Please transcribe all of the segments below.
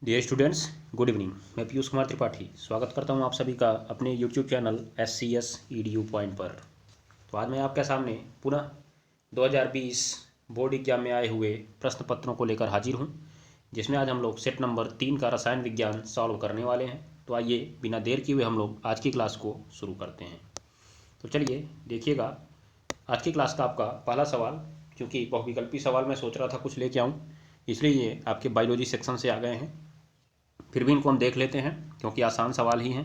Dear students, good evening. मैं पीयूष कुमार त्रिपाठी स्वागत करता हूं आप सभी का अपने YouTube channel SCS EDU point पर। तो आज मैं आपके सामने पुनः 2020 बोर्ड एग्जाम में आए हुए प्रश्न पत्रों को लेकर हाजिर हूं, जिसमें आज हम लोग सेट नंबर 3 का रसायन विज्ञान सॉल्व करने वाले हैं। तो आइए बिना देर किए हुए हम लोग आज की क्लास को शुरू करते हैं। तो चलिए देखिएगा आज की क्लास का आपका पहला सवाल, क्योंकि बहुविकल्पी सवाल मैं सोच रहा था कुछ लेके आऊँ, इसलिए ये आपके बायोलॉजी सेक्शन से आ गए हैं। फिर भी इनको हम देख लेते हैं क्योंकि आसान सवाल ही हैं।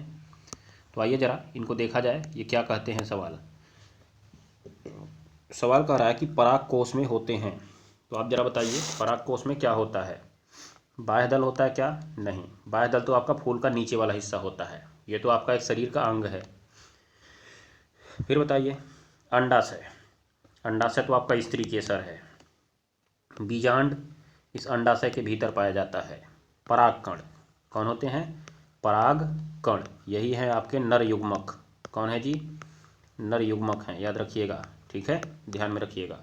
तो आइए ज़रा इनको देखा जाए, ये क्या कहते हैं। सवाल कह रहा है कि पराग कोश में होते हैं। तो आप ज़रा बताइए पराग कोश में क्या होता है। बाह्य दल होता है क्या? नहीं, बाह्य दल तो आपका फूल का नीचे वाला हिस्सा होता है, ये तो आपका एक शरीर का अंग है। फिर बताइए अंडाशय। अंडाशय तो आपका स्त्री केसर है। बीजांड इस अंडाशय के भीतर पाया जाता है। परागकण कौन होते हैं? पराग कण, यही है आपके नर युग्मक। कौन है जी? नर युग्मक हैं, याद रखिएगा, ठीक है, ध्यान में रखिएगा।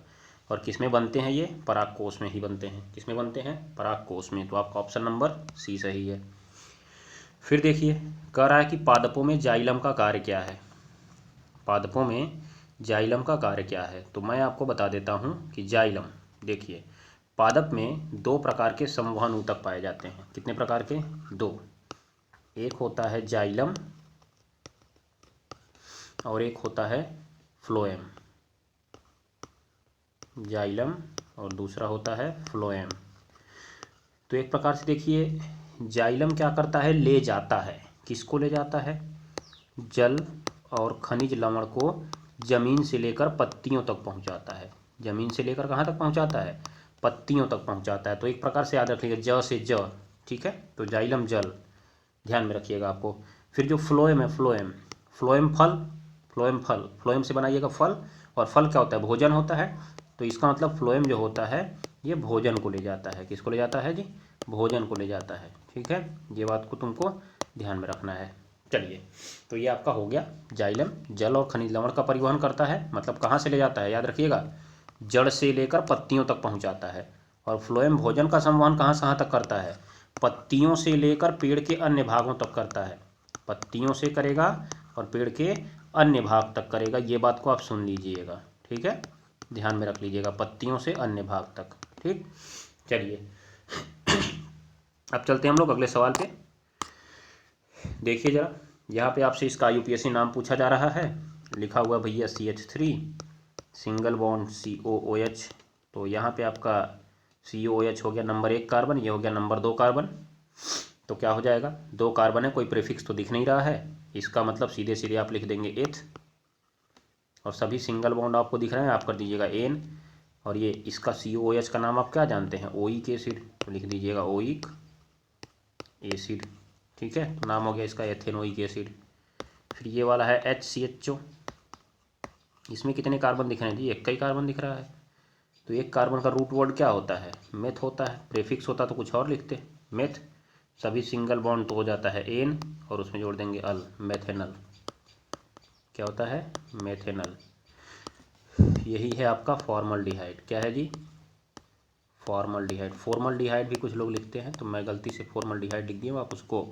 और किस में बनते हैं ये? परागकोश में ही बनते हैं। किस में बनते हैं? परागकोश में। तो आपका ऑप्शन नंबर सी सही है। फिर देखिए कह रहा है कि पादपों में जाइलम का कार्य क्या है। पादपों में जाइलम का कार्य क्या है? तो मैं आपको बता देता हूँ कि जाइलम, देखिए पादप में दो प्रकार के संवहन ऊतक पाए जाते हैं। कितने प्रकार के? दो। एक होता है जाइलम और एक होता है फ्लोएम। जाइलम और दूसरा होता है फ्लोएम। तो एक प्रकार से देखिए जाइलम क्या करता है? ले जाता है। किसको ले जाता है? जल और खनिज लवण को जमीन से लेकर पत्तियों तक पहुंचाता है। जमीन से लेकर कहाँ तक पहुंचाता है? पत्तियों तक पहुंचाता है। तो एक प्रकार से याद रखिएगा, ज से ज, ठीक है। तो जाइलम जल, ध्यान में रखिएगा आपको। फिर जो फ्लोएम है, फ्लोएम, फ्लोएम फल, फ्लोएम फल, फ्लोएम से बनाइएगा फल, और फल क्या होता है? भोजन होता है। तो इसका मतलब फ्लोएम जो होता है ये भोजन को ले जाता है। किसको ले जाता है जी? भोजन को ले जाता है, ठीक है। ये बात को तुमको ध्यान में रखना है। चलिए, तो ये आपका हो गया। जाइलम जल और खनिज लवण का परिवहन करता है, मतलब कहाँ से ले जाता है? याद रखिएगा, जड़ से लेकर पत्तियों तक पहुँचाता है। और फ्लोएम भोजन का संवहन कहाँ से कहाँ तक करता है? पत्तियों से लेकर पेड़ के अन्य भागों तक करता है। पत्तियों से करेगा और पेड़ के अन्य भाग तक करेगा। ये बात को आप सुन लीजिएगा, ठीक है, ध्यान में रख लीजिएगा, पत्तियों से अन्य भाग तक, ठीक। चलिए अब चलते हैं हम लोग अगले सवाल पे। देखिए जरा, यहाँ पे आपसे इसका UPSC नाम पूछा जा रहा है। लिखा हुआ भैया CH3 सिंगल बॉन्ड COOH। तो यहाँ पे आपका COOH हो गया नंबर 1 कार्बन, ये हो गया नंबर 2 कार्बन। तो क्या हो जाएगा? 2 कार्बन है, कोई प्रीफिक्स तो दिख नहीं रहा है, इसका मतलब सीधे सीधे आप लिख देंगे एथ। और सभी सिंगल बॉन्ड आपको दिख रहे हैं, आप कर दीजिएगा एन। और ये इसका COOH का नाम आप क्या जानते हैं? ओइक एसिड, तो लिख दीजिएगा ओइक एसिड, ठीक है। तो नाम हो गया इसका एथेनोइक एसिड। फिर ये वाला है HCHO। इसमें कितने कार्बन दिख रहे हैं जी? एक का ही कार्बन दिख रहा है। तो एक कार्बन का रूट वर्ड क्या होता है? मेथ होता है। प्रीफिक्स होता तो कुछ और लिखते, मेथ। सभी सिंगल बॉन्ड तो हो जाता है एन, और उसमें जोड़ देंगे अल, मेथेनल। क्या होता है? मेथेनल। यही है आपका फॉर्मल्डिहाइड। क्या है जी? फॉर्मल्डिहाइड। फॉर्मल्डिहाइड भी कुछ लोग लिखते हैं, तो मैं गलती से फॉर्मल्डिहाइड लिख दिया, आप उसको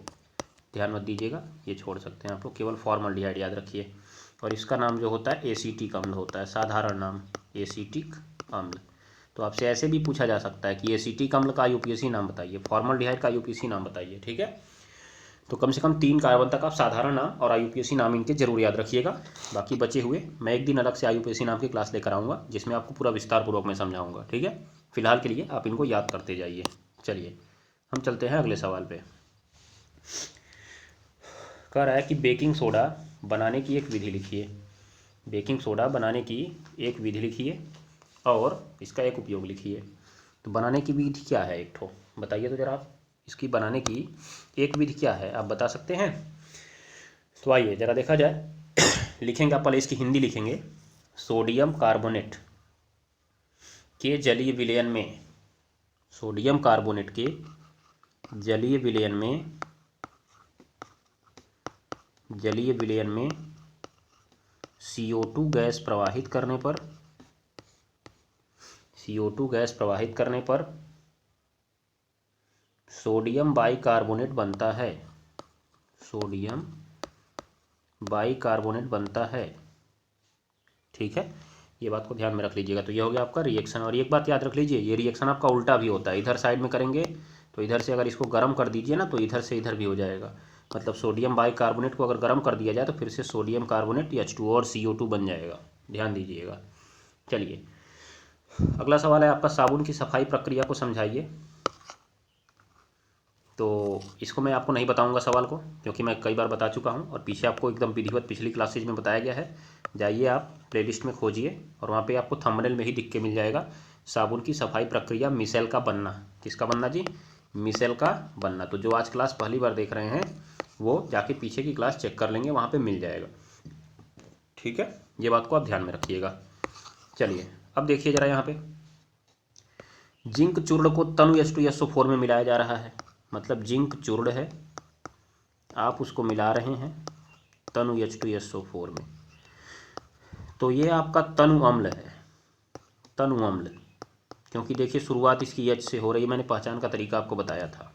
ध्यान मत दीजिएगा, ये छोड़ सकते हैं आप लोग, केवल फॉर्मल्डिहाइड याद रखिए। और इसका नाम जो होता है एसीटिक अम्ल होता है, साधारण नाम एसीटिक अम्ल। तो आपसे ऐसे भी पूछा जा सकता है कि एसीटिक अम्ल का IUPAC नाम बताइए, फॉर्मल्डिहाइड का IUPAC नाम बताइए, ठीक है। तो कम से कम 3 कार्बन तक आप साधारण नाम और IUPAC नाम इनके जरूर याद रखिएगा। बाकी बचे हुए मैं एक दिन अलग से IUPAC नाम की क्लास लेकर आऊँगा, जिसमें आपको पूरा विस्तार पूर्वक मैं समझाऊंगा, ठीक है। फिलहाल के लिए आप इनको याद करते जाइए। चलिए हम चलते हैं अगले सवाल पे। कह रहा है कि बेकिंग सोडा बनाने की एक विधि लिखिए। बेकिंग सोडा बनाने की एक विधि लिखिए और इसका एक उपयोग लिखिए। तो बनाने की विधि क्या है? एक ठो बताइए तो जरा आप, इसकी बनाने की एक विधि क्या है, आप बता सकते हैं? तो आइए जरा देखा जाए। लिखेंगे आप, पहले इसकी हिंदी लिखेंगे। सोडियम कार्बोनेट के जलीय विलयन में, सोडियम कार्बोनेट के जलीय विलयन में, जलीय विलयन में CO2 गैस प्रवाहित करने पर, CO2 गैस प्रवाहित करने पर सोडियम बाइकार्बोनेट बनता है, सोडियम बाइकार्बोनेट बनता है। ठीक है, ये बात को ध्यान में रख लीजिएगा। तो ये हो गया आपका रिएक्शन। और एक बात याद रख लीजिए, ये रिएक्शन आपका उल्टा भी होता है। इधर साइड में करेंगे तो इधर से अगर इसको गर्म कर दीजिए ना, तो इधर से इधर भी हो जाएगा। मतलब सोडियम बाइकार्बोनेट को अगर गर्म कर दिया जाए तो फिर से सोडियम कार्बोनेट H2O और CO2 बन जाएगा, ध्यान दीजिएगा। चलिए अगला सवाल है आपका, साबुन की सफाई प्रक्रिया को समझाइए। तो इसको मैं आपको नहीं बताऊंगा सवाल को, क्योंकि मैं कई बार बता चुका हूं और पीछे आपको एकदम विधिवत पिछली क्लासेज में बताया गया है। जाइए आप प्लेलिस्ट में खोजिए और वहाँ पे आपको थंबनेल में ही दिख के मिल जाएगा, साबुन की सफाई प्रक्रिया मिसेल का बनना। किसका बनना जी? मिसेल का बनना। तो जो आज क्लास पहली बार देख रहे हैं वो जाके पीछे की क्लास चेक कर लेंगे, वहाँ पर मिल जाएगा। ठीक है, ये बात को आप ध्यान में रखिएगा। चलिए अब देखिए ज़रा यहाँ पे, जिंक चूर्ण को तनु H2SO4 में मिलाया जा रहा है। मतलब जिंक चूर्ण है, आप उसको मिला रहे हैं तनु H2SO4 में। तो ये आपका तनु अम्ल है, तनु अम्ल। क्योंकि देखिए शुरुआत इसकी H से हो रही है, मैंने पहचान का तरीका आपको बताया था।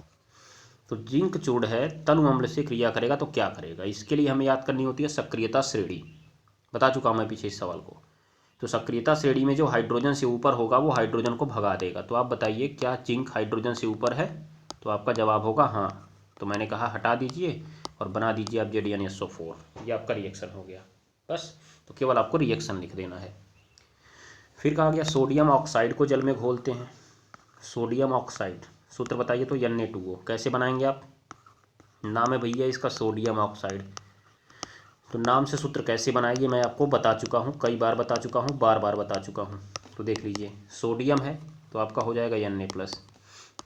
तो जिंक चूर्ण है, तनु अम्ल से क्रिया करेगा तो क्या करेगा? इसके लिए हमें याद करनी होती है सक्रियता श्रेणी। बता चुका हूँ मैं पीछे इस सवाल को। तो सक्रियता श्रेणी में जो हाइड्रोजन से ऊपर होगा वो हाइड्रोजन को भगा देगा। तो आप बताइए क्या जिंक हाइड्रोजन से ऊपर है? तो आपका जवाब होगा हाँ। तो मैंने कहा हटा दीजिए और बना दीजिए आप ZnSO4। ये आपका रिएक्शन हो गया बस। तो केवल आपको रिएक्शन लिख देना है। फिर कहा गया सोडियम ऑक्साइड को जल में घोलते हैं। सोडियम ऑक्साइड सूत्र बताइए। तो Na2O। कैसे बनाएंगे आप? नाम है भैया इसका सोडियम ऑक्साइड। तो नाम से सूत्र कैसे बनाइए मैं आपको बता चुका हूँ, कई बार बता चुका हूँ, बार बार बता चुका हूँ। तो देख लीजिए, सोडियम है तो आपका हो जाएगा Na+,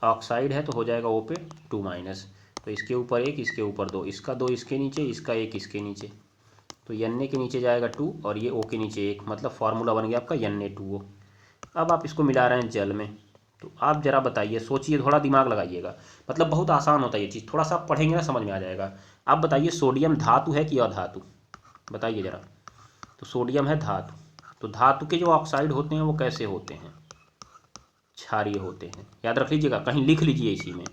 ऑक्साइड है तो हो जाएगा O पे 2-। तो इसके ऊपर 1, इसके ऊपर 2, इसका 2 इसके नीचे, इसका 1 इसके नीचे। तो Na के नीचे जाएगा 2 और ये O के नीचे 1, मतलब फार्मूला बन गया आपका Na2O। अब आप इसको मिला रहे हैं जल में। तो आप ज़रा बताइए, सोचिए, थोड़ा दिमाग लगाइएगा। मतलब बहुत आसान होता है ये चीज़, थोड़ा सा आप पढ़ेंगे ना समझ में आ जाएगा। आप बताइए सोडियम धातु है कि अधातु? बताइए ज़रा। तो सोडियम है धातु। तो धातु के जो ऑक्साइड होते हैं वो कैसे होते हैं? क्षारीय होते हैं। याद रख लीजिएगा, कहीं लिख लीजिए इसी में,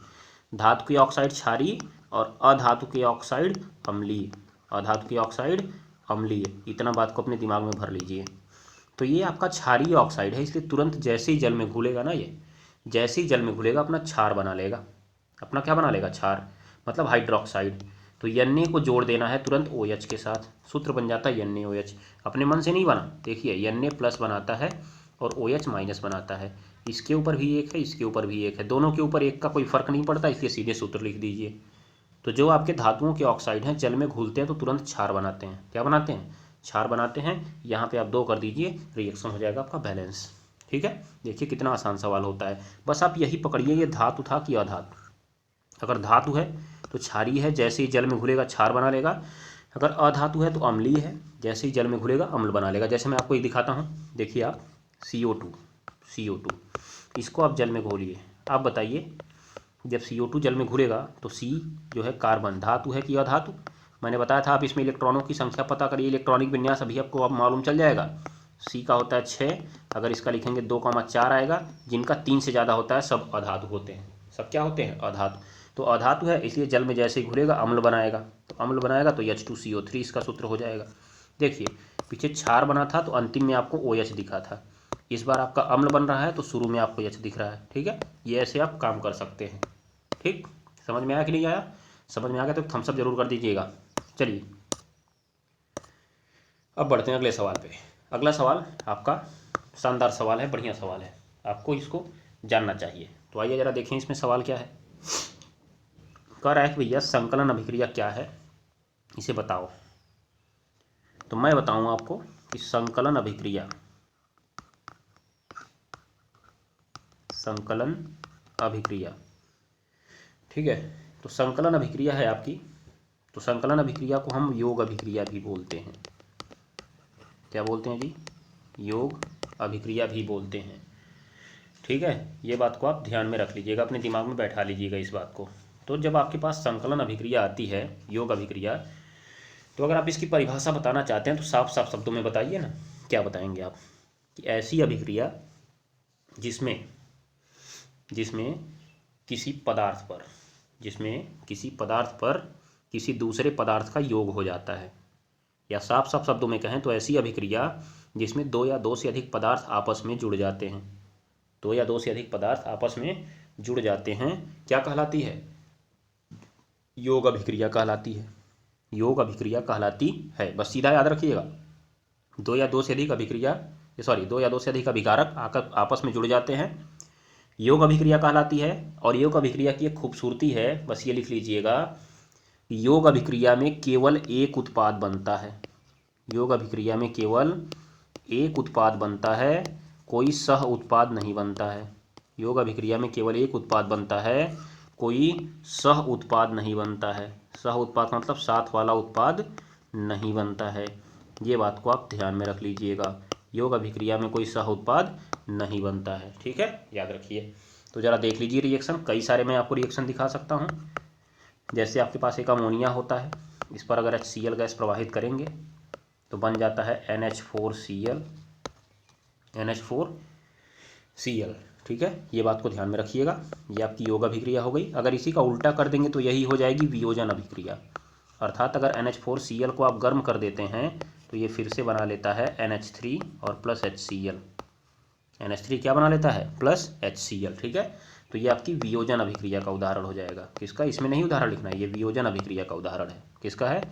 धातु के ऑक्साइड क्षारीय और अधातु के ऑक्साइड अम्लीय। अधातु के ऑक्साइड अम्लीय, इतना बात को अपने दिमाग में भर लीजिए। तो ये आपका क्षारीय ऑक्साइड है, इसलिए तुरंत जैसे ही जल में घुलेगा ना, ये जैसे ही जल में घुलेगा अपना क्षार बना लेगा। अपना क्या बना लेगा? क्षार, मतलब हाइड्रोक्साइड। तो Na को जोड़ देना है तुरंत OH के साथ, सूत्र बन जाता है NaOH। अपने मन से नहीं बना, देखिए Na+ बनाता है और OH- बनाता है। इसके ऊपर भी 1 है, इसके ऊपर भी 1 है, दोनों के ऊपर 1 का कोई फर्क नहीं पड़ता, इसलिए सीधे सूत्र लिख दीजिए। तो जो आपके धातुओं के ऑक्साइड हैं जल में घुलते हैं तो तुरंत क्षार बनाते हैं। क्या बनाते हैं? क्षार बनाते हैं। यहाँ पे आप 2 कर दीजिए, रिएक्शन हो जाएगा आपका बैलेंस। ठीक है, देखिए कितना आसान सवाल होता है। बस आप यही पकड़िए, ये धातु था कि अधातु। अगर धातु है तो क्षारीय है, जैसे ही जल में घुलेगा क्षार बना लेगा। अगर अधातु है तो अम्लीय है, जैसे ही जल में घुलेगा अम्ल बना लेगा। जैसे मैं आपको ये दिखाता हूँ, देखिए आप CO2 इसको आप जल में घोलिए। आप बताइए, जब CO2 जल में घुलेगा तो C जो है कार्बन, धातु है कि अधातु? मैंने बताया था आप इसमें इलेक्ट्रॉनों की संख्या पता करिए, इलेक्ट्रॉनिक विन्यास अभी आपको अब मालूम चल जाएगा। C का होता है 6, अगर इसका लिखेंगे 2,4 आएगा। जिनका 3 से ज़्यादा होता है सब अधातु होते हैं। सब क्या होते हैं? अधातु। तो अधातु है इसलिए जल में जैसे ही घुलेगा अम्ल बनाएगा। तो अम्ल बनाएगा तो H2CO3 इसका सूत्र हो जाएगा। देखिए पीछे क्षार बना था तो अंतिम में आपको OH दिखा था, इस बार आपका अम्ल बन रहा है तो शुरू में आपको H दिख रहा है। ठीक है, ये ऐसे आप काम कर सकते हैं। ठीक, समझ में आया कि नहीं आया? समझ में आ गया तो थम्स अप जरूर कर दीजिएगा। चलिए अब बढ़ते हैं अगले सवाल पे। अगला सवाल आपका शानदार सवाल है, बढ़िया सवाल है, आपको इसको जानना चाहिए। तो आइए ज़रा देखें इसमें सवाल क्या है। कह रहा है कि भैया संकलन अभिक्रिया क्या है, इसे बताओ। तो मैं बताऊँ आपको कि संकलन अभिक्रिया, संकलन अभिक्रिया, ठीक है। तो संकलन अभिक्रिया है आपकी, तो संकलन अभिक्रिया को हम योग अभिक्रिया भी बोलते हैं। क्या बोलते हैं जी? योग अभिक्रिया भी बोलते हैं। ठीक है, ये बात को आप ध्यान में रख लीजिएगा, अपने दिमाग में बैठा लीजिएगा इस बात को। तो जब आपके पास संकलन अभिक्रिया आती है, योग अभिक्रिया, तो अगर आप इसकी परिभाषा बताना चाहते हैं तो साफ साफ शब्दों में बताइए ना। क्या बताएंगे आप? कि ऐसी अभिक्रिया जिसमें किसी पदार्थ पर, जिसमें किसी पदार्थ पर किसी दूसरे पदार्थ का योग हो जाता है, या साफ साफ शब्दों में कहें तो ऐसी अभिक्रिया जिसमें दो या दो से अधिक पदार्थ आपस में जुड़ जाते हैं, दो या दो से अधिक पदार्थ आपस में जुड़ जाते हैं, क्या कहलाती है? योग अभिक्रिया कहलाती है। योग अभिक्रिया कहलाती है, बस सीधा याद रखिएगा। दो या दो से अधिक अभिकारक आकर आपस में जुड़ जाते हैं, योग अभिक्रिया कहलाती है। और योग अभिक्रिया की एक खूबसूरती है, बस ये लिख लीजिएगा, योग अभिक्रिया में केवल एक उत्पाद बनता है। योग अभिक्रिया में केवल एक उत्पाद बनता है, कोई सह उत्पाद नहीं बनता है। योग अभिक्रिया में केवल एक उत्पाद बनता है, कोई सह उत्पाद नहीं बनता है। सह उत्पाद का मतलब साथ वाला उत्पाद नहीं बनता है। ये बात को आप ध्यान में रख लीजिएगा, योग अभिक्रिया में कोई सह उत्पाद नहीं बनता है। ठीक है, याद रखिए। तो ज़रा देख लीजिए रिएक्शन, कई सारे मैं आपको रिएक्शन दिखा सकता हूँ। जैसे आपके पास एक अमोनिया होता है, इस पर अगर HCl गैस प्रवाहित करेंगे तो बन जाता है NH4Cl, NH4Cl। ठीक है, ये बात को ध्यान में रखिएगा। ये आपकी योग अभिक्रिया हो गई। अगर इसी का उल्टा कर देंगे तो यही हो जाएगी वियोजन अभिक्रिया। अर्थात अगर NH4Cl को आप गर्म कर देते हैं तो ये फिर से बना लेता है NH3 और प्लस HCl। NH3 क्या बना लेता है? Plus HCl। ठीक है, तो ये आपकी वियोजन अभिक्रिया का उदाहरण हो जाएगा। किसका? इसमें नहीं उदाहरण लिखना है, ये वियोजन अभिक्रिया का उदाहरण है। किसका है?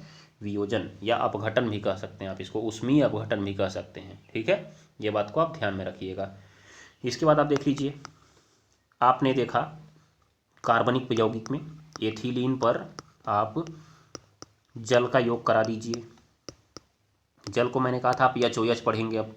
वियोजन, या अपघटन भी कह सकते हैं आप इसको, ऊष्मीय अपघटन भी कह सकते हैं। ठीक है, ये बात को आप ध्यान में रखिएगा। इसके बाद आप देख लीजिए, आपने देखा कार्बनिक यौगिक में एथिलीन पर आप जल का योग करा दीजिए। जल को मैंने कहा था आप HOH पढ़ेंगे। अब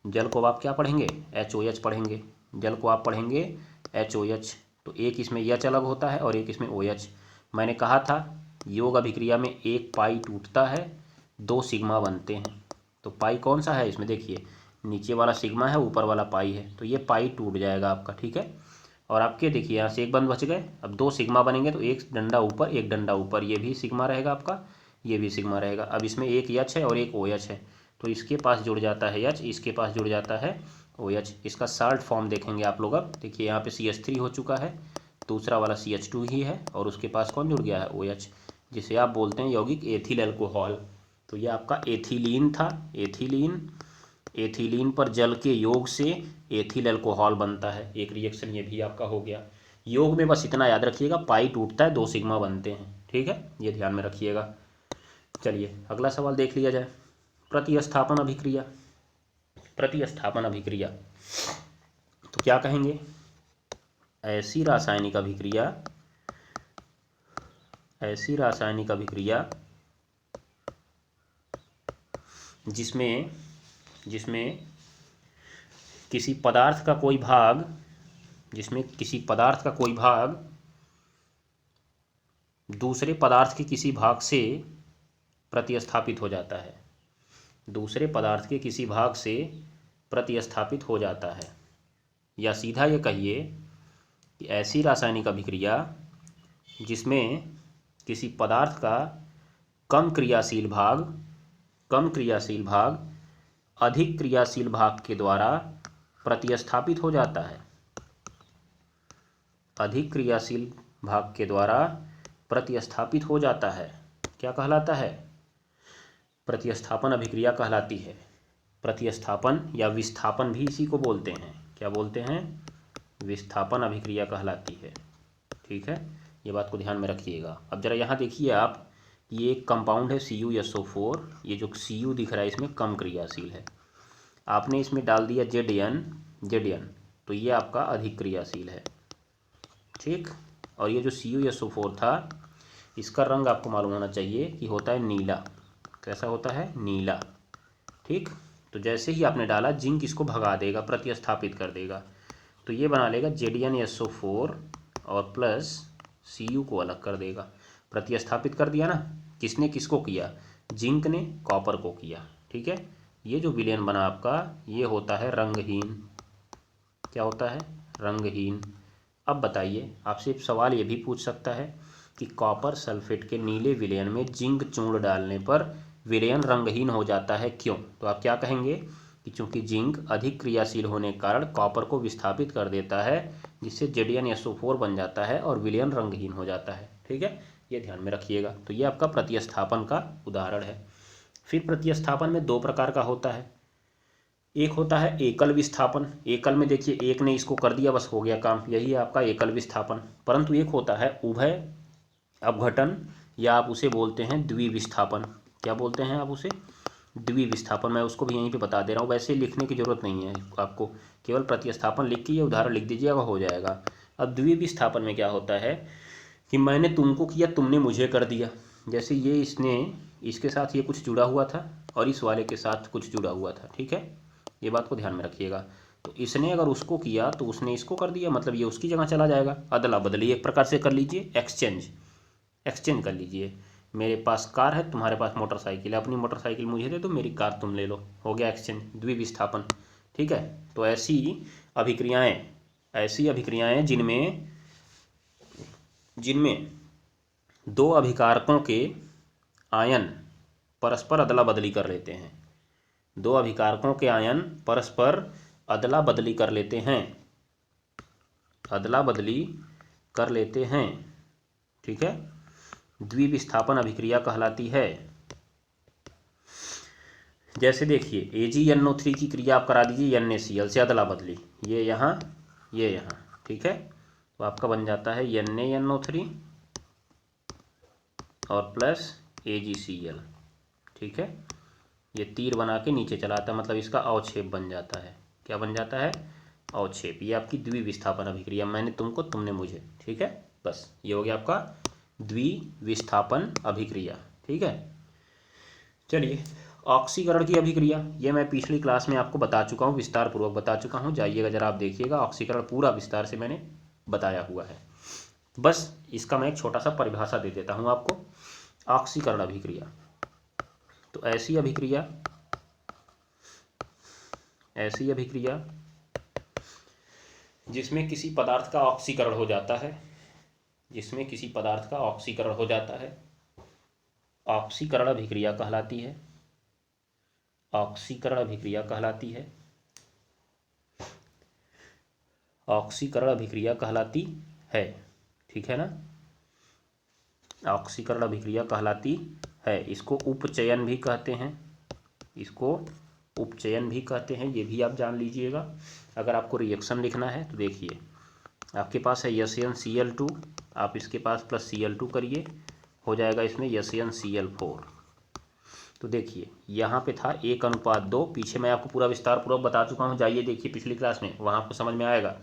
जल को आप क्या पढ़ेंगे? HOH पढ़ेंगे। जल को आप पढ़ेंगे HOH। तो एक इसमें H अलग होता है और एक इसमें OH। मैंने कहा था योग अभिक्रिया में एक पाई टूटता है, दो सिग्मा बनते हैं। तो पाई कौन सा है इसमें? देखिए, नीचे वाला सिग्मा है, ऊपर वाला पाई है, तो ये पाई टूट जाएगा आपका। ठीक है, और आपके देखिए यहाँ से एक बंद बच गए। अब दो सिग्मा बनेंगे तो एक डंडा ऊपर एक डंडा ऊपर, ये भी सिग्मा रहेगा आपका, ये भी सिग्मा रहेगा। अब इसमें एक H है और एक OH है, तो इसके पास जुड़ जाता है H, इसके पास जुड़ जाता है OH। इसका साल्ट फॉर्म देखेंगे आप लोग। अब देखिए यहाँ पे CH3 हो चुका है, दूसरा वाला CH2 ही है, और उसके पास कौन जुड़ गया है? OH, जिसे आप बोलते हैं यौगिक एथिल अल्कोहल। तो ये आपका एथिलीन था। एथिलीन पर जल के योग से एथिल अल्कोहल बनता है। एक रिएक्शन ये भी आपका हो गया। योग में बस इतना याद रखिएगा, पाई टूटता है, दो सिग्मा बनते हैं। ठीक है, ये ध्यान में रखिएगा। चलिए अगला सवाल देख लिया जाए। प्रतिस्थापन अभिक्रिया। प्रतिस्थापन अभिक्रिया तो क्या कहेंगे? ऐसी रासायनिक अभिक्रिया जिसमें किसी पदार्थ का कोई भाग दूसरे पदार्थ के किसी भाग से प्रतिस्थापित हो जाता है। दूसरे पदार्थ के किसी भाग से प्रतिस्थापित हो जाता है, या सीधा ये कहिए कि ऐसी रासायनिक अभिक्रिया जिसमें किसी पदार्थ का कम क्रियाशील भाग अधिक क्रियाशील भाग के द्वारा प्रतिस्थापित हो जाता है। अधिक क्रियाशील भाग के द्वारा प्रतिस्थापित हो जाता है, क्या कहलाता है? प्रतिस्थापन अभिक्रिया कहलाती है। प्रतिस्थापन या विस्थापन भी इसी को बोलते हैं। क्या बोलते हैं? विस्थापन अभिक्रिया कहलाती है। ठीक है, ये बात को ध्यान में रखिएगा। अब जरा यहाँ देखिए आप, ये एक कंपाउंड है CuSO4। ये जो Cu दिख रहा है इसमें कम क्रियाशील है। आपने इसमें डाल दिया Zn, तो ये आपका अधिक क्रियाशील है। ठीक, और ये जो CuSO4 था, इसका रंग आपको मालूम होना चाहिए कि होता है नीला। कैसा होता है? नीला। ठीक, तो जैसे ही आपने डाला, जिंक इसको भगा देगा, प्रतिस्थापित कर देगा, तो ये बना लेगा ZnSO4 और प्लस Cu को अलग कर देगा। प्रतिस्थापित कर दिया ना। किसने किसको किया? जिंक ने कॉपर को किया। ठीक है, ये जो विलयन बना आपका, ये होता है रंगहीन। क्या होता है? रंगहीन। अब बताइए, आपसे सवाल ये भी पूछ सकता है कि कॉपर सल्फेट के नीले विलयन में जिंक चूर्ण डालने पर विलयन रंगहीन हो जाता है, क्यों? तो आप क्या कहेंगे कि चूंकि जिंक अधिक क्रियाशील होने के कारण कॉपर को विस्थापित कर देता है, जिससे ZnSO4 बन जाता है और विलयन रंगहीन हो जाता है। ठीक है, ये ध्यान में रखिएगा। तो ये आपका प्रतिस्थापन का उदाहरण है। फिर प्रतिस्थापन में दो प्रकार का होता है। एक होता है एकल विस्थापन। एकल में देखिए एक ने इसको कर दिया, बस हो गया काम, यही है आपका एकल विस्थापन। परंतु एक होता है उभय अपघटन, या आप उसे बोलते हैं द्विविस्थापन। क्या बोलते हैं आप उसे? द्विविस्थापन। मैं उसको भी यहीं पे बता दे रहा हूँ, वैसे लिखने की जरूरत नहीं है आपको, केवल प्रतिस्थापन लिख के ये उदाहरण लिख दीजिएगा, हो जाएगा। अब द्विविस्थापन में क्या होता है कि मैंने तुमको किया, तुमने मुझे कर दिया। जैसे ये इसने इसके साथ ये कुछ जुड़ा हुआ था और इस वाले के साथ कुछ जुड़ा हुआ था। ठीक है, ये बात को ध्यान में रखिएगा। तो इसने अगर उसको किया तो उसने इसको कर दिया, मतलब ये उसकी जगह चला जाएगा। अदला बदली एक प्रकार से कर लीजिए, एक्सचेंज कर लीजिए। मेरे पास कार है, तुम्हारे पास मोटरसाइकिल है, अपनी मोटरसाइकिल मुझे दे दो, मेरी कार तुम ले लो, हो गया एक्सचेंज, द्विविस्थापन। ठीक है, तो ऐसी अभिक्रियाएं जिनमें दो अभिकारकों के आयन परस्पर अदला बदली कर लेते हैं। दो अभिकारकों के आयन परस्पर अदला बदली कर लेते हैं। ठीक है, द्विविस्थापन अभिक्रिया कहलाती है। जैसे देखिए AgNO3 की क्रिया आप करा दीजिए NaCl से अदला बदली, ये यहाँ ये यहाँ। ठीक है, तो आपका बन जाता है NaNO3 और प्लस AgCl। ठीक है, ये तीर बना के नीचे चलाता है, मतलब इसका अवक्षेप बन जाता है। क्या बन जाता है? अवक्षेप। ये आपकी द्विविस्थापन अभिक्रिया, मैंने तुमको, तुमने मुझे। ठीक है, बस ये हो गया आपका द्विविस्थापन अभिक्रिया। ठीक है, चलिए ऑक्सीकरण की अभिक्रिया, ये मैं पिछली क्लास में आपको बता चुका हूँ, विस्तार पूर्वक बता चुका हूँ। जाइएगा जरा आप देखिएगा, ऑक्सीकरण पूरा विस्तार से मैंने बताया हुआ है। बस इसका मैं एक छोटा सा परिभाषा दे देता हूँ आपको। ऑक्सीकरण अभिक्रिया, तो ऐसी अभिक्रिया जिसमें किसी पदार्थ का ऑक्सीकरण हो जाता है, ऑक्सीकरण अभिक्रिया कहलाती है। ठीक है ना, ऑक्सीकरण अभिक्रिया कहलाती है। इसको उपचयन भी कहते हैं, ये भी आप जान लीजिएगा। अगर आपको रिएक्शन लिखना है तो देखिए, आपके पास है SnCl2, आप इसके पास प्लस Cl2 करिए, हो जाएगा इसमें SnCl4। तो देखिए यहाँ पे था 1:2, पीछे मैं आपको पूरा विस्तार पूर्वक बता चुका हूँ, जाइए देखिए पिछली क्लास में, वहाँ आपको समझ में आएगा।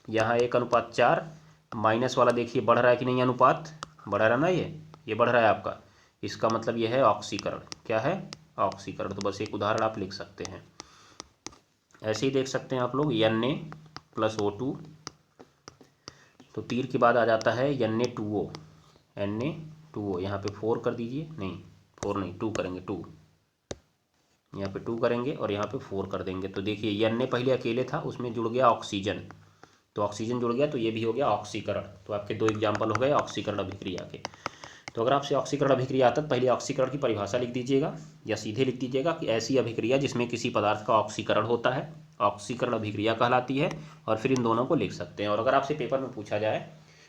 यहाँ 1:4, माइनस वाला देखिए बढ़ रहा है कि नहीं, अनुपात बढ़ रहा है ना, ये बढ़ रहा है आपका, इसका मतलब ये है ऑक्सीकरण। क्या है? ऑक्सीकरण। तो बस एक उदाहरण आप लिख सकते हैं। ऐसे ही देख सकते हैं आप लोग, Na + O2, तो तीर के बाद आ जाता है Na2O, यहाँ पे 4 कर दीजिए, नहीं 4 नहीं 2 करेंगे, 2 यहाँ पे 2 करेंगे और यहाँ पे 4 कर देंगे। तो देखिए Na पहले अकेले था, उसमें जुड़ गया ऑक्सीजन, तो ऑक्सीजन जुड़ गया, तो ये भी हो गया ऑक्सीकरण। तो आपके दो एग्जाम्पल हो गए ऑक्सीकरण अभिक्रिया के। तो अगर आपसे ऑक्सीकरण अभिक्रिया आता है तो पहले ऑक्सीकरण की परिभाषा लिख दीजिएगा, या सीधे लिख दीजिएगा कि ऐसी अभिक्रिया जिसमें किसी पदार्थ का ऑक्सीकरण होता है, ऑक्सीकरण अभिक्रिया कहलाती है। और फिर इन दोनों को लिख सकते हैं। और अगर आपसे पेपर में पूछा जाए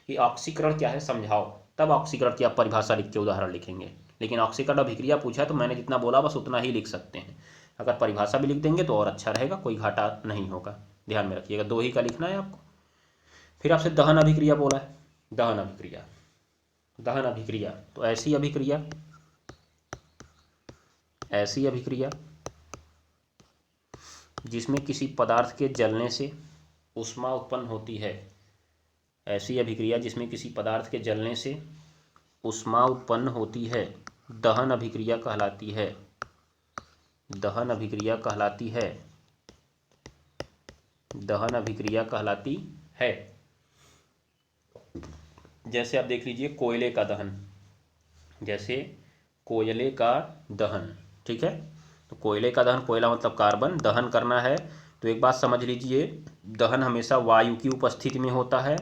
कि ऑक्सीकरण क्या है समझाओ, तब ऑक्सीकरण की आप परिभाषा लिख के उदाहरण लिखेंगे। लेकिन ऑक्सीकरण अभिक्रिया पूछा तो मैंने जितना बोला बस उतना ही लिख सकते हैं। अगर परिभाषा भी लिख देंगे तो और अच्छा रहेगा, कोई घाटा नहीं होगा। ध्यान में रखिएगा, 2 ही का लिखना है आपको। फिर आपसे दहन अभिक्रिया बोला है, दहन अभिक्रिया, तो ऐसी अभिक्रिया जिसमें किसी पदार्थ के जलने से ऊष्मा उत्पन्न होती है, ऐसी अभिक्रिया जिसमें किसी पदार्थ के जलने से ऊष्मा उत्पन्न होती है, दहन अभिक्रिया कहलाती है। जैसे आप देख लीजिए कोयले का दहन, ठीक है, तो कोयले का दहन, कोयला मतलब कार्बन, दहन करना है तो एक बात समझ लीजिए, दहन हमेशा वायु की उपस्थिति में होता है।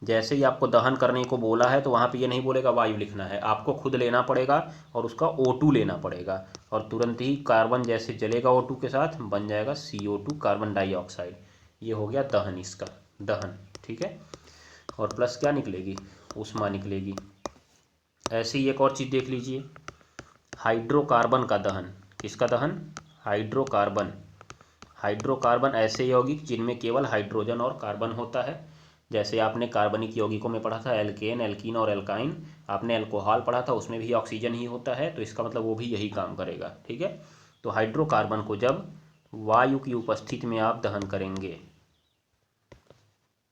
जैसे ही आपको दहन करने को बोला है तो वहाँ पे ये नहीं बोलेगा वायु लिखना है, आपको खुद लेना पड़ेगा और उसका O2 लेना पड़ेगा। और तुरंत ही कार्बन जैसे जलेगा O2 के साथ बन जाएगा CO2 कार्बन डाइऑक्साइड। ये हो गया दहन, इसका दहन, ठीक है। और प्लस क्या निकलेगी, ऊष्मा निकलेगी। ऐसे ही एक और चीज़ देख लीजिए, हाइड्रोकार्बन का दहन। किसका दहन, हाइड्रोकार्बन। हाइड्रोकार्बन ऐसे यौगिक जिनमें केवल हाइड्रोजन और कार्बन होता है। जैसे आपने कार्बनिक यौगिकों में पढ़ा था एल्केन, एल्कीन और एल्काइन। आपने अल्कोहल पढ़ा था, उसमें भी ऑक्सीजन ही होता है, तो इसका मतलब वो भी यही काम करेगा, ठीक है। तो हाइड्रोकार्बन को जब वायु की उपस्थिति में आप दहन करेंगे,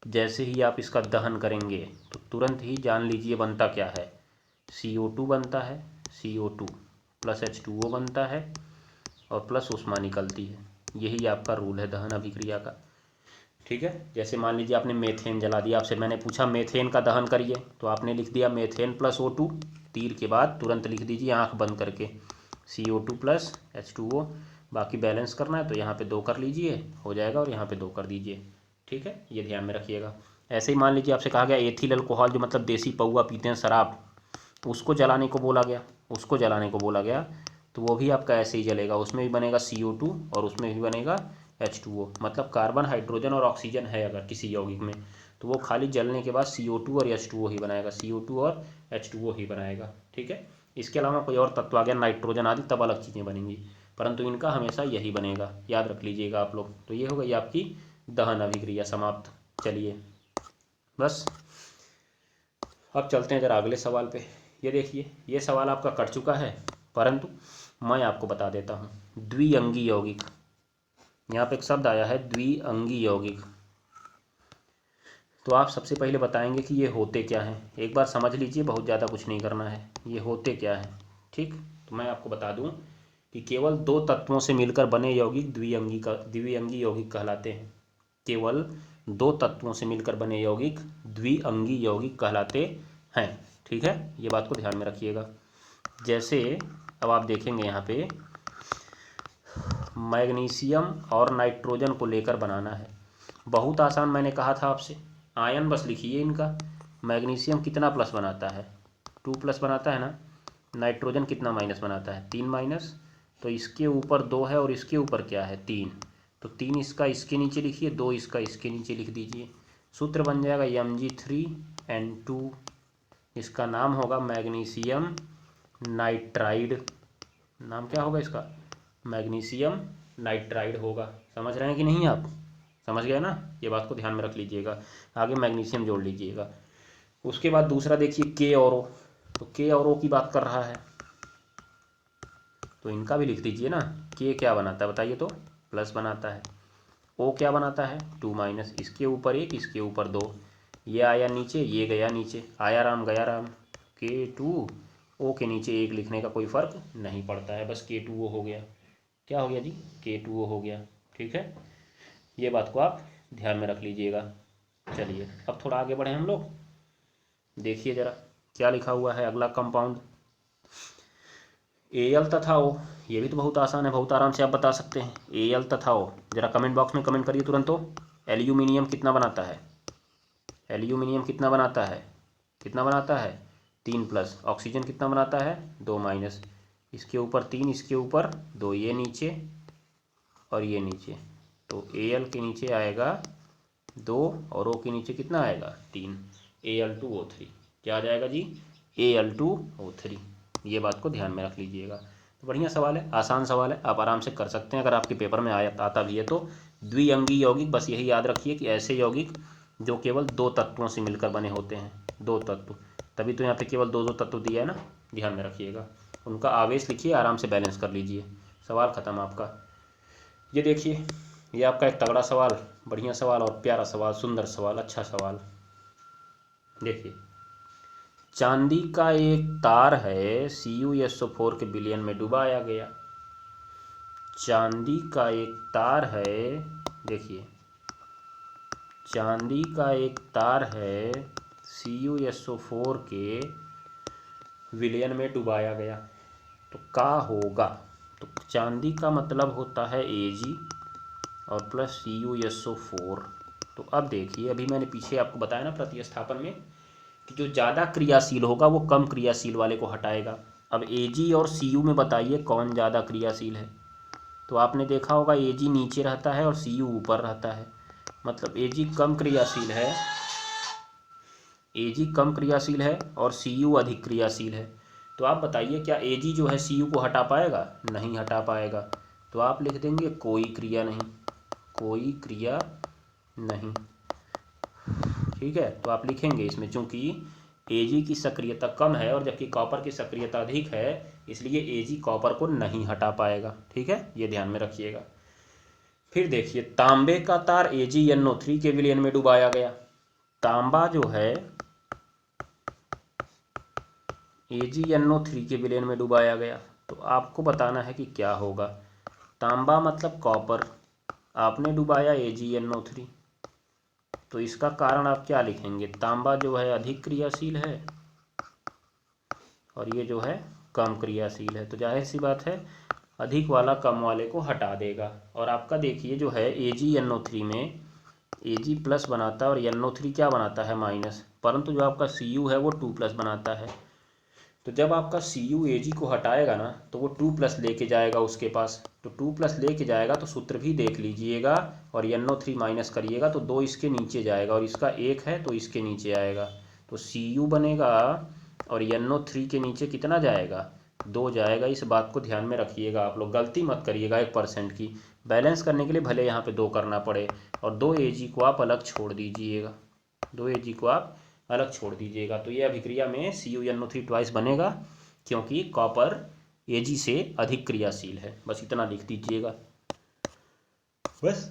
जैसे ही आप इसका दहन करेंगे तो तुरंत ही जान लीजिए बनता क्या है, CO2 बनता है, CO2 प्लस H2O बनता है और प्लस ऊष्मा निकलती है। यही आपका रूल है दहन अभिक्रिया का, ठीक है। जैसे मान लीजिए आपने मेथेन जला दिया, आपसे मैंने पूछा मेथेन का दहन करिए, तो आपने लिख दिया मेथेन प्लस O2, तीर के बाद तुरंत लिख दीजिए आंख बंद करके CO2 प्लस H2O। बाकी बैलेंस करना है तो यहाँ पे 2 कर लीजिए, हो जाएगा, और यहाँ पे 2 कर दीजिए, ठीक है। ये ध्यान में रखिएगा। ऐसे ही मान लीजिए आपसे कहा गया एथिल अल्कोहल, जो मतलब देसी पौआ पीते हैं शराब, उसको जलाने को बोला गया, उसको जलाने को बोला गया, तो वो भी आपका ऐसे ही जलेगा। उसमें भी बनेगा CO2 और उसमें भी बनेगा H2O। मतलब कार्बन, हाइड्रोजन और ऑक्सीजन है अगर किसी यौगिक में, तो वो खाली जलने के बाद CO2 और H2O ही बनाएगा, CO2 और H2O ही बनाएगा, ठीक है। इसके अलावा कोई और तत्व आ गया, नाइट्रोजन आदि, तब अलग चीज़ें बनेंगी, परंतु इनका हमेशा यही बनेगा, याद रख लीजिएगा आप लोग। तो ये हो गई आपकी दहन अभिक्रिया समाप्त। चलिए बस, अब चलते हैं जरा अगले सवाल पे। ये देखिए, ये सवाल आपका कट चुका है, परंतु मैं आपको बता देता हूँ। द्विअंगी यौगिक, यहाँ पे एक शब्द आया है द्विअंगी यौगिक। तो आप सबसे पहले बताएंगे कि ये होते क्या हैं। एक बार समझ लीजिए, बहुत ज़्यादा कुछ नहीं करना है, ये होते क्या हैं, ठीक। तो मैं आपको बता दूं कि केवल 2 तत्वों से मिलकर बने यौगिक द्विअंगी यौगिक कहलाते हैं। केवल 2 तत्वों से मिलकर बने यौगिक द्विअंगी यौगिक कहलाते हैं, ठीक है। ये बात को ध्यान में रखिएगा। जैसे अब आप देखेंगे यहाँ पे मैग्नीशियम और नाइट्रोजन को लेकर बनाना है, बहुत आसान। मैंने कहा था आपसे, आयन बस लिखिए इनका। मैग्नीशियम कितना प्लस बनाता है, 2 प्लस बनाता है ना। नाइट्रोजन कितना माइनस बनाता है, 3 माइनस। तो इसके ऊपर 2 है और इसके ऊपर क्या है, 3। तो 3 इसका इसके नीचे लिखिए, 2 इसका इसके नीचे लिख दीजिए। सूत्र बन जाएगा Mg3N2। इसका नाम होगा मैग्नीशियम नाइट्राइड। नाम क्या होगा इसका, मैग्नीशियम नाइट्राइड होगा। समझ रहे हैं कि नहीं आप, समझ गए ना। ये बात को ध्यान में रख लीजिएगा, आगे मैग्नीशियम जोड़ लीजिएगा। उसके बाद दूसरा देखिए के और ओ, तो के और ओ की बात कर रहा है, तो इनका भी लिख दीजिए ना। के क्या बनाता है बताइए, तो प्लस बनाता है। ओ क्या बनाता है, 2 माइनस। इसके ऊपर 1, इसके ऊपर 2, ये आया नीचे, ये गया नीचे, आया राम गया राम। K2 ओ के नीचे 1 लिखने का कोई फ़र्क नहीं पड़ता है, बस K2O हो गया। क्या हो गया जी, K2O हो गया, ठीक है। ये बात को आप ध्यान में रख लीजिएगा। चलिए अब थोड़ा आगे बढ़े हम लोग। देखिए ज़रा क्या लिखा हुआ है अगला कंपाउंड, Al तथा O। ये भी तो बहुत आसान है, बहुत आराम से आप बता सकते हैं। Al तथा O, ज़रा कमेंट बॉक्स में कमेंट करिए तुरंत। तो एल्यूमिनियम कितना बनाता है, एल्यूमिनियम कितना बनाता है, कितना बनाता है, 3 प्लस। ऑक्सीजन कितना बनाता है, 2 माइनस। इसके ऊपर 3, इसके ऊपर 2, ये नीचे और ये नीचे। तो Al के नीचे आएगा 2 और O के नीचे कितना आएगा, 3। Al2O3 क्या आ जाएगा जी, Al2O3। ये बात को ध्यान में रख लीजिएगा। तो बढ़िया सवाल है, आसान सवाल है, आप आराम से कर सकते हैं अगर आपके पेपर में आता भी है तो। द्विअंगी यौगिक, बस यही याद रखिए कि ऐसे यौगिक जो केवल 2 तत्वों से मिलकर बने होते हैं, 2 तत्व। तभी तो यहाँ पे केवल 2 तत्व दिया है ना, ध्यान में रखिएगा। उनका आवेश लिखिए, आराम से बैलेंस कर लीजिए, सवाल ख़त्म आपका। ये देखिए, ये आपका एक तगड़ा सवाल, बढ़िया सवाल और प्यारा सवाल, सुंदर सवाल, अच्छा सवाल। देखिए, चांदी का एक तार है CuSO4 के विलयन में डुबाया गया। चांदी का एक तार है, देखिए, चांदी का एक तार है CuSO4 के विलयन में डुबाया गया, तो क्या होगा। तो चांदी का मतलब होता है Ag और प्लस CuSO4। तो अब देखिए, अभी मैंने पीछे आपको बताया ना प्रतिस्थापन में कि जो ज़्यादा क्रियाशील होगा वो कम क्रियाशील वाले को हटाएगा। अब Ag और Cu में बताइए कौन ज़्यादा क्रियाशील है। तो आपने देखा होगा Ag नीचे रहता है और Cu ऊपर रहता है, मतलब Ag कम क्रियाशील है, Ag कम क्रियाशील है और Cu अधिक क्रियाशील है। तो आप बताइए क्या Ag जो है Cu को हटा पाएगा? नहीं हटा पाएगा। तो आप लिख देंगे कोई क्रिया नहीं, कोई क्रिया नहीं। ठीक है, तो आप लिखेंगे इसमें चूंकि Ag की सक्रियता कम है और जबकि कॉपर की सक्रियता अधिक है, इसलिए Ag कॉपर को नहीं हटा पाएगा। ठीक है, ये ध्यान में रखिएगा। फिर देखिए तांबे का तार AgNO3 के विलयन में डुबाया गया। तांबा जो है AgNO3 के विलयन में डुबाया गया, तो आपको बताना है कि क्या होगा। तांबा मतलब कॉपर, आपने डुबाया AgNO3, तो इसका कारण आप क्या लिखेंगे? तांबा जो है अधिक क्रियाशील है और ये जो है कम क्रियाशील है, तो जाहिर सी बात है अधिक वाला कम वाले को हटा देगा। और आपका देखिए जो है AgNO3 में Ag प्लस बनाता है और NO3 क्या बनाता है? माइनस, परंतु जो आपका Cu है वो 2 प्लस बनाता है। तो जब आपका Cu Ag को हटाएगा ना तो वो 2 प्लस लेके जाएगा उसके पास, तो 2 प्लस लेके जाएगा तो सूत्र भी देख लीजिएगा और NO3 माइनस करिएगा तो 2 इसके नीचे जाएगा और इसका 1 है तो इसके नीचे आएगा, तो Cu बनेगा और NO3 के नीचे कितना जाएगा? 2 जाएगा। इस बात को ध्यान में रखिएगा, आप लोग गलती मत करिएगा 1% की। बैलेंस करने के लिए भले यहाँ पे 2 करना पड़े और 2 Ag को आप अलग छोड़ दीजिएगा, 2 Ag को आप अलग छोड़ दीजिएगा। तो ये अभिक्रिया में CuNO3 ट्वाइस बनेगा क्योंकि कॉपर Ag से अधिक क्रियाशील है। बस इतना लिख दीजिएगा। बस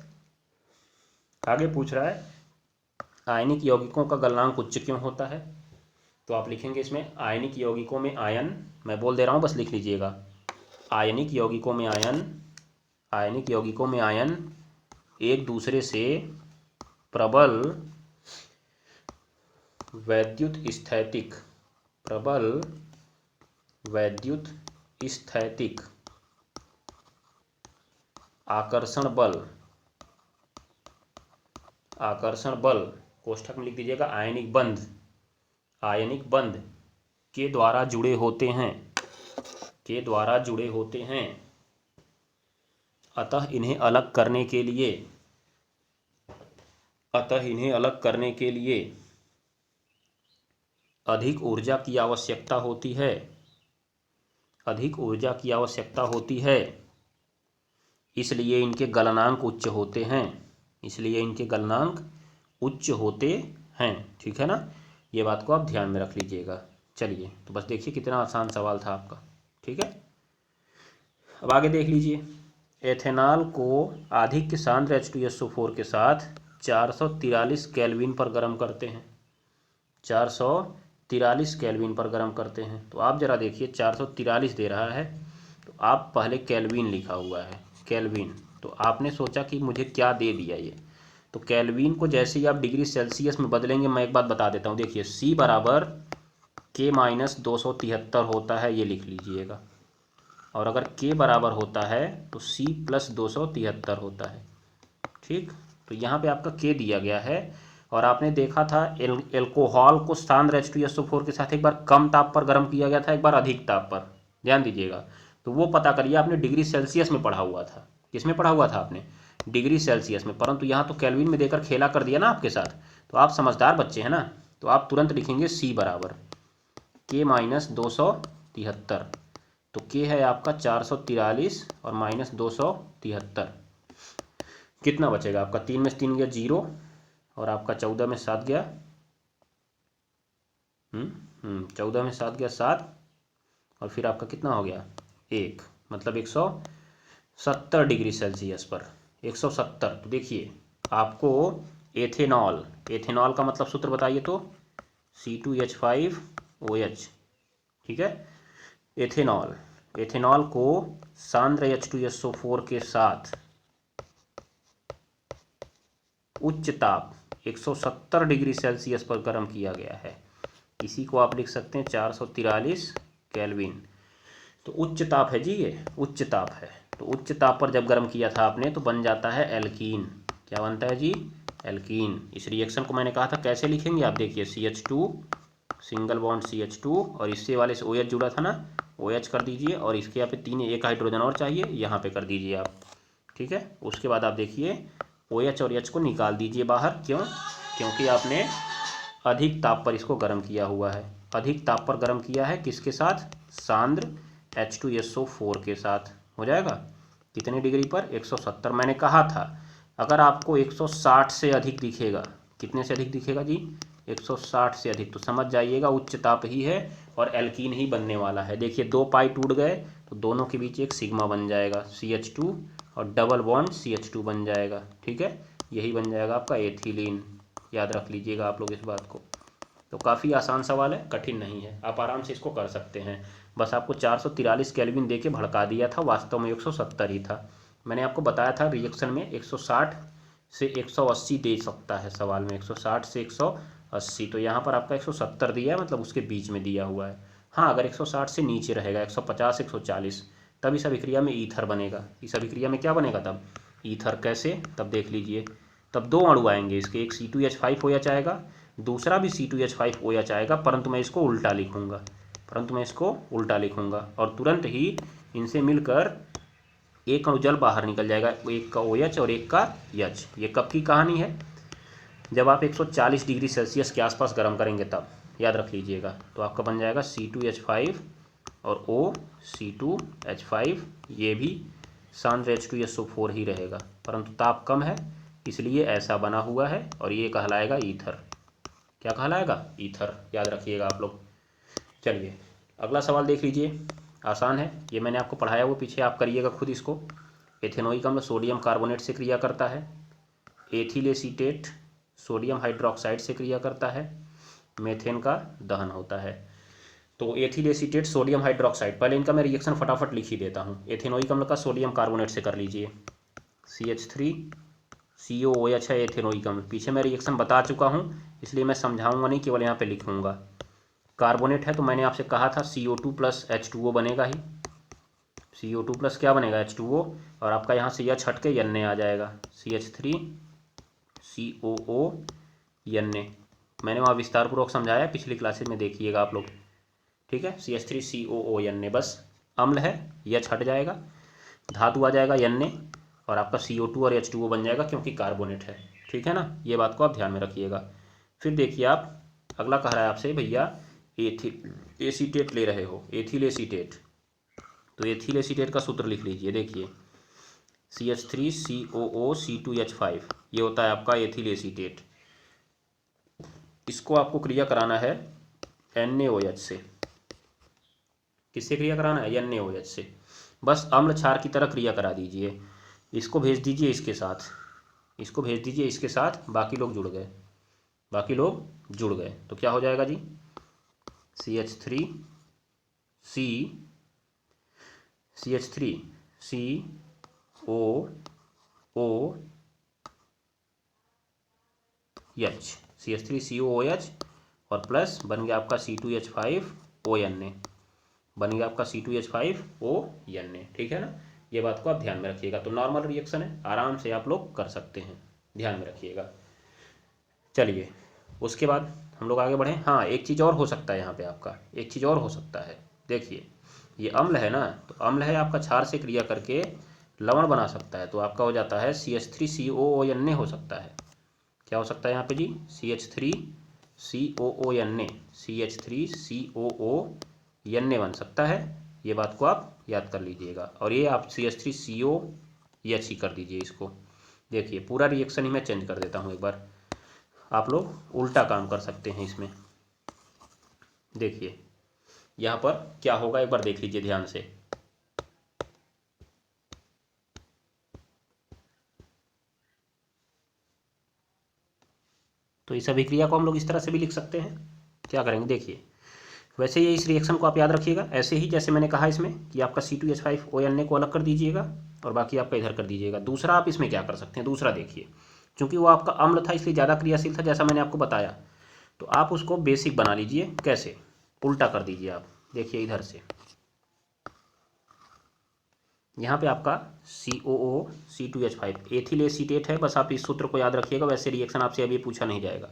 आगे पूछ रहा है आयनिक यौगिकों का गलनांक उच्च क्यों होता है। तो आप लिखेंगे इसमें आयनिक यौगिकों में आयन, मैं बोल दे रहा हूँ बस लिख लीजिएगा। आयनिक यौगिकों में आयन, आयनिक यौगिकों में आयन एक दूसरे से प्रबल वैद्युत स्थैतिक, प्रबल वैद्युत स्थैतिक आकर्षण बल, आकर्षण बल कोष्ठक में लिख दीजिएगा आयनिक बंध, आयनिक बंध के द्वारा जुड़े होते हैं, के द्वारा जुड़े होते हैं। अतः इन्हें अलग करने के लिए, अतः इन्हें अलग करने के लिए अधिक ऊर्जा की आवश्यकता होती है, अधिक ऊर्जा की आवश्यकता होती है, इसलिए इनके गलनांक उच्च होते हैं, इसलिए इनके गलनांक उच्च होते हैं। ठीक है ना, ये बात को आप ध्यान में रख लीजिएगा। चलिए तो बस देखिए कितना आसान सवाल था आपका। ठीक है, अब आगे देख लीजिए। एथेनॉल को अधिक सांद्र H2SO4 के साथ 443 केल्विन पर गर्म करते हैं, 443 केल्विन पर गर्म करते हैं। तो आप ज़रा देखिए 443 दे रहा है, तो आप पहले केल्विन लिखा हुआ है, केल्विन, तो आपने सोचा कि मुझे क्या दे दिया ये, तो केल्विन को जैसे ही आप डिग्री सेल्सियस में बदलेंगे, मैं एक बात बता देता हूँ, देखिए C बराबर K-273 होता है, ये लिख लीजिएगा, और अगर K बराबर होता है तो C + 273 होता है। ठीक, तो यहाँ पे आपका K दिया गया है और आपने देखा था एल्कोहल को सांद्र H2SO4 के साथ एक बार कम ताप पर गर्म किया गया था, एक बार अधिक ताप पर, ध्यान दीजिएगा। तो वो पता करिए, आपने डिग्री सेल्सियस में पढ़ा हुआ था, किसमें पढ़ा हुआ था आपने? डिग्री सेल्सियस में, परंतु यहाँ तो केल्विन में देकर खेला कर दिया ना आपके साथ, तो आप समझदार बच्चे हैं ना, तो आप तुरंत लिखेंगे C बराबर K-273, तो K है आपका 443 और -273, कितना बचेगा आपका? 3 में से 3 गया 0 और आपका 14 में 7 गया 14 में 7 गया 7 और फिर आपका कितना हो गया 1, मतलब 170 डिग्री सेल्सियस पर 170। तो देखिए आपको एथेनॉल, एथेनॉल का मतलब सूत्र बताइए तो C2H5OH। ठीक है, एथेनॉल, एथेनॉल को सांद्र H2SO4 के साथ उच्च ताप 170 डिग्री सेल्सियस पर गर्म किया गया है, इसी को आप लिख सकते हैं 443 केल्विन। तो उच्च ताप है जी, ये उच्च ताप है, तो उच्च ताप पर जब गर्म किया था आपने तो बन जाता है एल्कीन। क्या बनता है जी? एल्कीन। इस रिएक्शन को मैंने कहा था कैसे लिखेंगे, आप देखिए CH2 सिंगल बॉन्ड CH2 और इससे वाले से OH जुड़ा था ना, OH कर दीजिए और इसके यहाँ पे 3 एक हाइड्रोजन और चाहिए, यहाँ पे कर दीजिए आप। ठीक है, उसके बाद आप देखिए OH और H को निकाल दीजिए बाहर। क्यों? क्योंकि आपने अधिक ताप पर इसको गर्म किया हुआ है। अधिक ताप पर गर्म किया है किसके साथ? सांद्र H2SO4 के साथ। हो जाएगा कितने डिग्री पर? 170। मैंने कहा था अगर आपको 160 से अधिक दिखेगा, कितने से अधिक दिखेगा जी? 160 से अधिक, तो समझ जाइएगा उच्च ताप ही है और एल्कीन ही बनने वाला है। देखिए 2 पाई टूट गए तो दोनों के बीच एक सिग्मा बन जाएगा CH2 और डबल बॉन्ड CH2 बन जाएगा। ठीक है, यही बन जाएगा आपका एथिलीन। याद रख लीजिएगा आप लोग इस बात को। तो काफ़ी आसान सवाल है, कठिन नहीं है, आप आराम से इसको कर सकते हैं। बस आपको 443 केल्विन दे के भड़का दिया था, वास्तव में 170 ही था। मैंने आपको बताया था रिएक्शन में 160 से 180 दे सकता है सवाल में, 160 से 180। तो यहाँ पर आपका 170 दिया है, मतलब उसके बीच में दिया हुआ है। हाँ, अगर 160 से नीचे रहेगा 150 140, तब इस अभिक्रिया में ईथर बनेगा। इस अभिक्रिया में क्या बनेगा तब? ईथर। कैसे? तब देख लीजिए, तब 2 अणु आएंगे इसके, एक C2H5OH आएगा, दूसरा भी C2H5OH आएगा, परंतु मैं इसको उल्टा लिखूंगा और तुरंत ही इनसे मिलकर एक अणु जल बाहर निकल जाएगा, एक का OH और एक का H। ये कब की कहानी है? जब आप 140 डिग्री सेल्सियस के आसपास गर्म करेंगे तब, याद रख लीजिएगा। तो आपका बन जाएगा C2H5 और O C2H5, ये भी सांद्र H2SO4 ही रहेगा, परंतु ताप कम है इसलिए ऐसा बना हुआ है और ये कहलाएगा ईथर। क्या कहलाएगा? ईथर। याद रखिएगा आप लोग। चलिए अगला सवाल देख लीजिए, आसान है, ये मैंने आपको पढ़ाया वो पीछे आप करिएगा खुद इसको। एथेनोइक अम्ल सोडियम कार्बोनेट से क्रिया करता है, एथिल एसीटेट सोडियम हाइड्रोक्साइड से क्रिया करता है, मेथेन का दहन होता है। तो एथिल एसीटेट सोडियम हाइड्रोक्साइड, पहले इनका मैं रिएक्शन फटाफट लिख ही देता हूँ। एथेनोइक अम्ल का सोडियम कार्बोनेट से कर लीजिए, CH3COOH है एथेनोइक अम्ल। पीछे मैं रिएक्शन बता चुका हूँ इसलिए मैं समझाऊंगा नहीं, केवल यहाँ पे लिखूंगा। कार्बोनेट है तो मैंने आपसे कहा था CO2 + H2O बनेगा ही, CO2 + क्या बनेगा? H2O, और आपका यहाँ से H हट के Na आ जाएगा, CH3COO Na। मैंने वहाँ विस्तारपूर्वक समझाया, पिछली क्लासेज में देखिएगा आप लोग। ठीक है, CH3COO Na, बस अम्ल है, H हट जाएगा, धातु आ जाएगा Na, और आपका CO2 और H2O बन जाएगा क्योंकि कार्बोनेट है। ठीक है ना, ये बात को आप ध्यान में रखिएगा। फिर देखिए आप, अगला कह रहा है आपसे भैया एथिल एसीटेट ले रहे हो, एथिल एसीटेट। तो एथिल एसीटेट का सूत्र लिख लीजिए। देखिए CH3COO C2H5, ये होता है आपका एथिल एसीटेट। इसको आपको क्रिया कराना है NaOH से। किससे क्रिया कराना है? NaOH से। बस अम्ल क्षार की तरह क्रिया करा दीजिए। इसको भेज दीजिए इसके साथ, इसको भेज दीजिए इसके साथ, बाकी लोग जुड़ गए, बाकी लोग जुड़ गए। तो क्या हो जाएगा जी? CH3COOH और प्लस बन गया आपका C2H5ONa, बन गया आपका C2H5ONa। ठीक है ना, ये बात को आप ध्यान में रखिएगा। तो नॉर्मल रिएक्शन है, आराम से आप लोग कर सकते हैं, ध्यान में रखिएगा। चलिए उसके बाद हम लोग आगे बढ़ें। हाँ, एक चीज़ और हो सकता है यहाँ पे, आपका एक चीज़ और हो सकता है। देखिए ये अम्ल है ना, तो अम्ल है आपका क्षार से क्रिया करके लवण बना सकता है, तो आपका हो जाता है CH3COONa हो सकता है। क्या हो सकता है यहाँ पे जी? CH3COONa, CH3COONa बन सकता है। ये बात को आप याद कर लीजिएगा, और ये आप CH3COH ही कर दीजिए इसको। देखिए पूरा रिएक्शन ही मैं चेंज कर देता हूँ एक बार, आप लोग उल्टा काम कर सकते हैं इसमें। देखिए यहाँ पर क्या होगा, एक बार देख लीजिए ध्यान से। तो इस अभिक्रिया को हम लोग इस तरह से भी लिख सकते हैं। क्या करेंगे देखिए, वैसे ही इस रिएक्शन को आप याद रखिएगा, ऐसे ही जैसे मैंने कहा इसमें कि आपका C2H5ONa को अलग कर दीजिएगा और बाकी आपका इधर कर दीजिएगा। दूसरा आप इसमें क्या कर सकते हैं, दूसरा देखिए, चूंकि वो आपका अम्ल था इसलिए ज़्यादा क्रियाशील था जैसा मैंने आपको बताया, तो आप उसको बेसिक बना लीजिए। कैसे? उल्टा कर दीजिए आप। देखिए इधर से, यहाँ पे आपका COO C2H5 एथिल एसीटेट है, बस आप इस सूत्र को याद रखिएगा। वैसे रिएक्शन आपसे अभी पूछा नहीं जाएगा।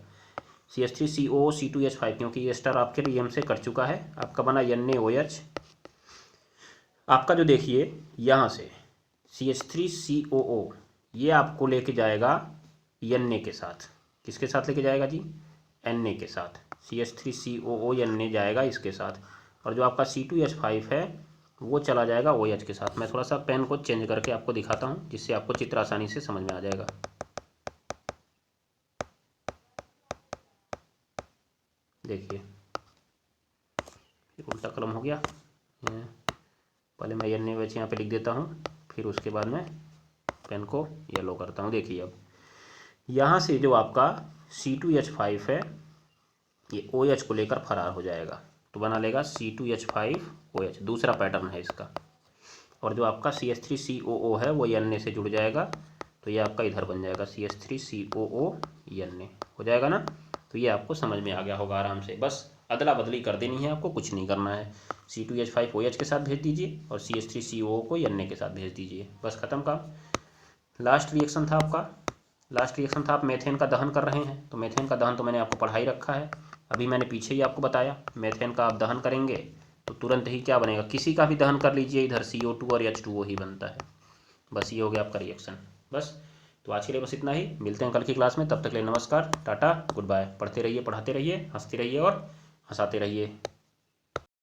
CH3COO C2H5, क्योंकि ये स्टार आपके रिएक्शन से कर चुका है, आपका बना NaOH आपका जो देखिए यहाँ से CH3COO ये आपको लेके जाएगा Na के साथ। किसके साथ लेके जाएगा जी? Na के साथ। CH3COO Na जाएगा इसके साथ, और जो आपका C2H5 है वो चला जाएगा OH के साथ। मैं थोड़ा सा पेन को चेंज करके आपको दिखाता हूँ जिससे आपको चित्र आसानी से समझ में आ जाएगा। देखिए उल्टा कलम हो गया। पहले मैं NaOH यहाँ पे लिख देता हूँ, फिर उसके बाद में पेन को येलो करता हूँ। देखिए अब यहाँ से जो आपका C2H5 है ये OH को लेकर फरार हो जाएगा, तो बना लेगा C2H5OH, दूसरा पैटर्न है इसका। और जो आपका CH3COO है वो Na से जुड़ जाएगा, तो ये आपका इधर बन जाएगा CH3COO Na हो जाएगा ना। तो ये आपको समझ में आ गया होगा आराम से। बस अदला बदली कर देनी है, आपको कुछ नहीं करना है। C2H5OH के साथ भेज दीजिए और CH3COO को Na के साथ भेज दीजिए, बस ख़त्म काम। लास्ट रिएक्शन था आपका, लास्ट रिएक्शन था आप मेथेन का दहन कर रहे हैं। तो मेथेन का दहन तो मैंने आपको पढ़ा ही रखा है, अभी मैंने पीछे ही आपको बताया। मेथेन का आप दहन करेंगे तो तुरंत ही क्या बनेगा, किसी का भी दहन कर लीजिए, इधर CO2 और H2O ही बनता है। बस ये हो गया आपका रिएक्शन। बस तो आज के लिए बस इतना ही, मिलते हैं कल की क्लास में। तब तक के लिए नमस्कार, टाटा, गुड बाय। पढ़ते रहिए, पढ़ाते रहिए, हंसते रहिए और हंसाते रहिए।